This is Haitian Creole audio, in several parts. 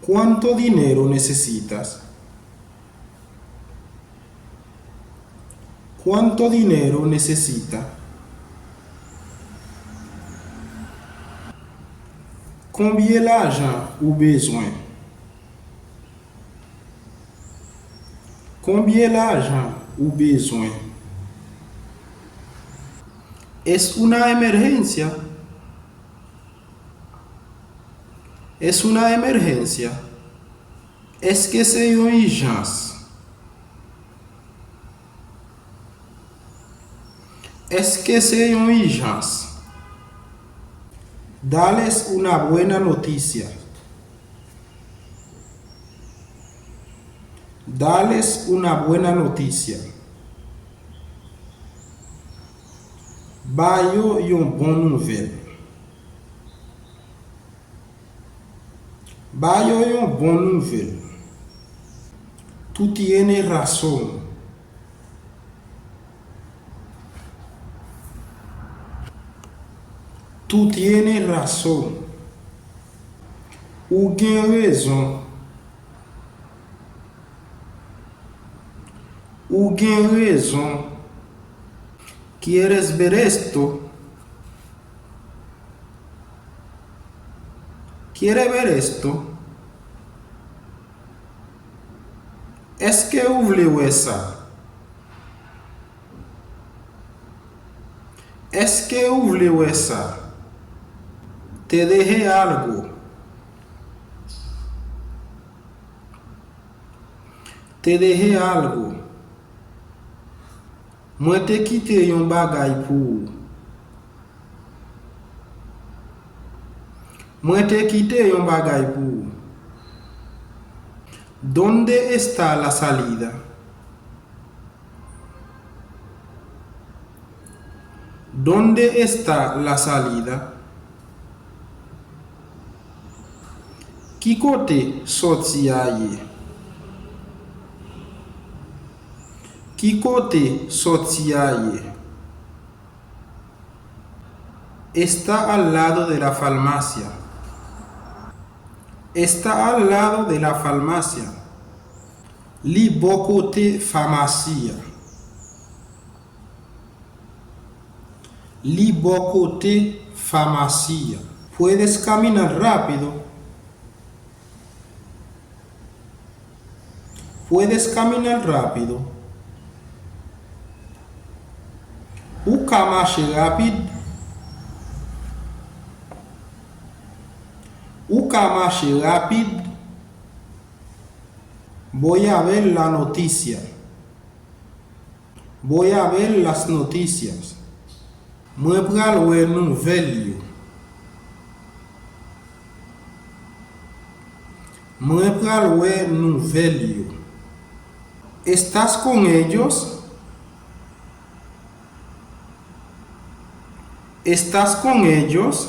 ¿Cuánto dinero necesitas? ¿Cuánto dinero necesita? Combien l'argent ou besoin? Combien l'argent ou besoin? ¿Es una emergencia? ¿Es una emergencia? Est-ce que c'est une urgence? ¿Es que c'est une urgence? Dales una buena noticia. Dales una buena noticia. Bayo une bonne nouvelle. Bayo une bonne nouvelle. Tú tienes razón. Tú tienes razón. Ou gen raison. Ou gen raison. ¿Quieres ver esto? ¿Quiere ver esto? Est-ce que vous voulez ça? Est-ce que vous voulez ça? Te dejé algo. Te dejé algo. Moi te quitté yon bagay pour. Moi te quitté yon bagay pour. ¿Dónde está la salida? ¿Dónde está la salida? Qui côté sorti aille? Qui côté sorti aille? Está al lado de la farmacia. Está al lado de la farmacia. Li bo côté pharmacia. Li bo côté pharmacia. ¿Puedes caminar rápido? ¿Puedes caminar rápido? Ou ka marcher rapide? Ou ka marcher rapide? Voy a ver la noticia. Voy a ver las noticias. Mwen pral wè nouvel yo. Mwen pral wè nouvel yo. ¿Estás con ellos? ¿Estás con ellos?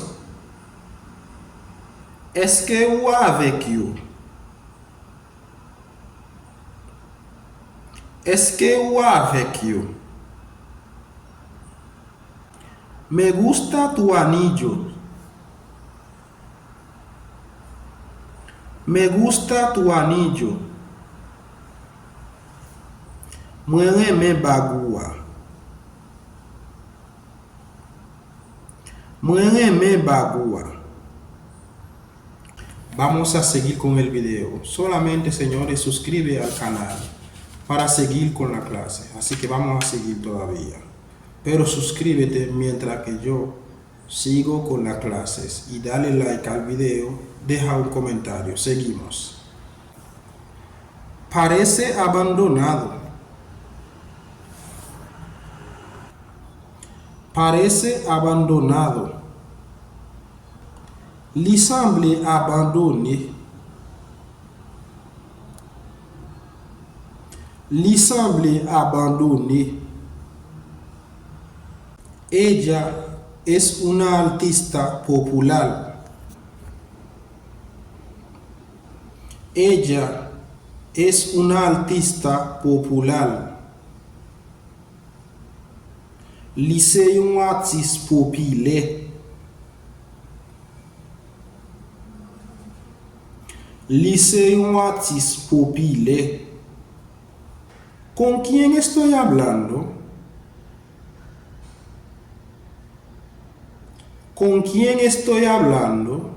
Est-ce que ou avec you? Est-ce que ou avec you? Me gusta tu anillo. Me gusta tu anillo. Mwen reme bagua. Mwen reme bagua. Vamos a seguir con el video. Solamente, señores, suscribe al canal para seguir con la clase. Así que vamos a seguir todavía. Pero suscríbete mientras que yo sigo con las clases. Y dale like al video. Deja un comentario. Seguimos. Parece abandonado. Parece abandonado. Li semble abandonné. Li semble abandonné. Ella es una artista popular. Ella es una artista popular. Li se yon artiste populaire. Li se un artiste popile. ¿Con quién estoy hablando? ¿Con quién estoy hablando?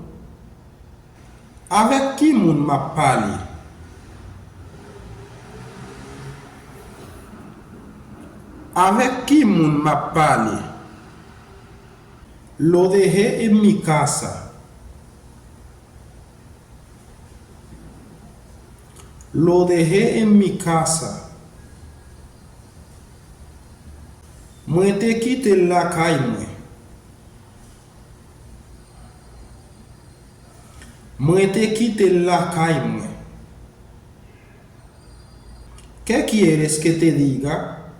Avec qui moun m'a parlé? Avec qui moun m'a parlé? Lo dejé en mi casa. Lo dejé en mi casa. Mwen te kite la kay mwen. Mwen te kite la kay mwen. ¿Qué quieres que te diga?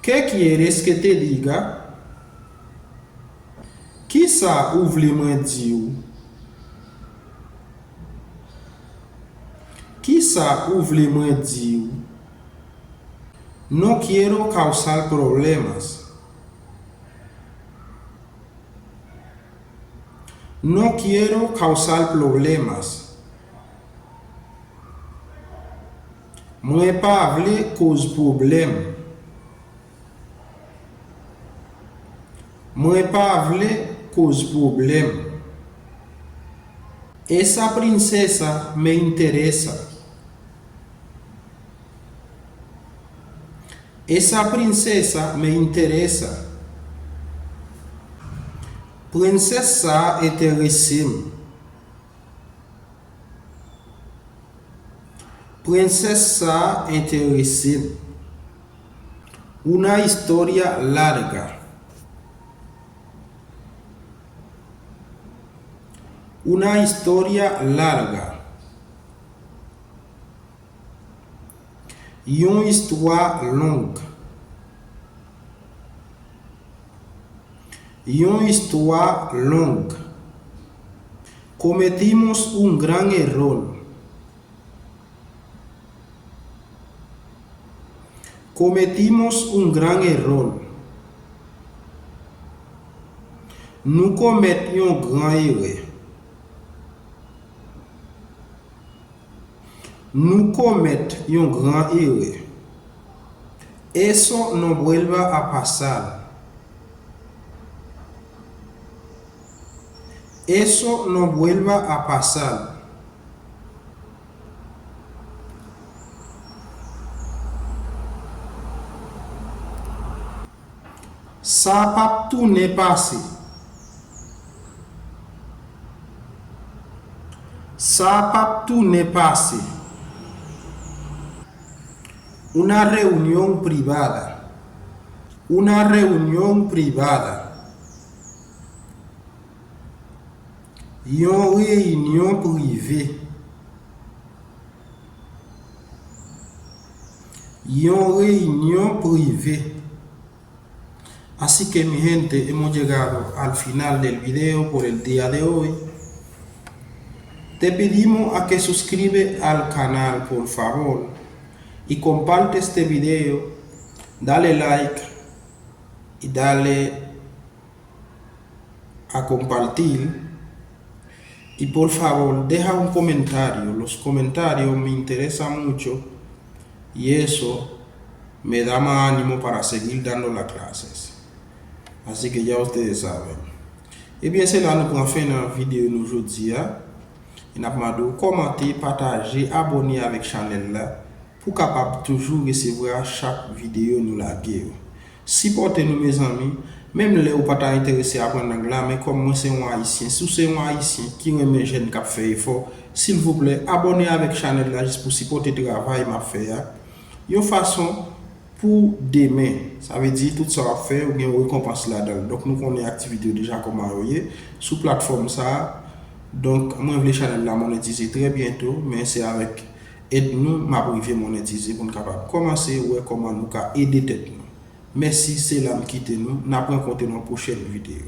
¿Qué quieres que te diga? Qui sa ou vle mwen di ou? Qui sa ou vle mwen di ou? No quiero causar problemas. No quiero causar problemas. Mwen pa vle cause problem. Mwen pa vle cause problem. Esa princesa me interesa. Esa princesa me interesa. Princesa intéressée. Princesa intéressée. Una historia larga. Una historia larga. Une histoire longue. Une histoire longue. Cometimos un gran error. Cometimos un gran error. Nous commettions un grand erreur. Nous commettions un grand erreur. Eso no vuelva a pasar. Eso no vuelva a pasar. Ça pa tourner passé. Ça pa tourner passé. Una reunión privada. Una reunión privada. Une réunion privée. Une réunion privée. Así que mi gente, hemos llegado al final del video por el día de hoy. Te pedimos a que suscribes al canal, por favor, y comparte este video, dale like y dale a compartir. Y por favor, deja un comentario. Los comentarios me interesan mucho y eso me da más ánimo para seguir dando las clases. Así que ya ustedes saben. Et bien, c'est là nous prenons fin de la vidéo aujourd'hui. Et nous avons commenter, partager, abonner avec la chaîne là pour capable toujours recevoir chaque vidéo nous la gueule. Supportez-nous mes amis. Même les ou pas intéressés à apprendre l'anglais, mais comme moi c'est un haïtien, si c'est un haïtien qui aime mes jeunes qui fait effort, s'il vous plaît, abonnez avec la chaîne là juste pour supporter le travail m'a fait. Une façon pour demain, ça veut dire tout ça à faire ou bien récompense là-dedans. Donc nous connaissons l'activité déjà comment envoyer sous plateforme ça. Donc moi je veux chaîne là monétiser très bientôt, mais c'est avec aide nous m'a privé monétiser pour nous capable commencer ouais comment nous aider tête nous. Merci, c'est là qui nous. Nous allons continuer dans la prochaine vidéo.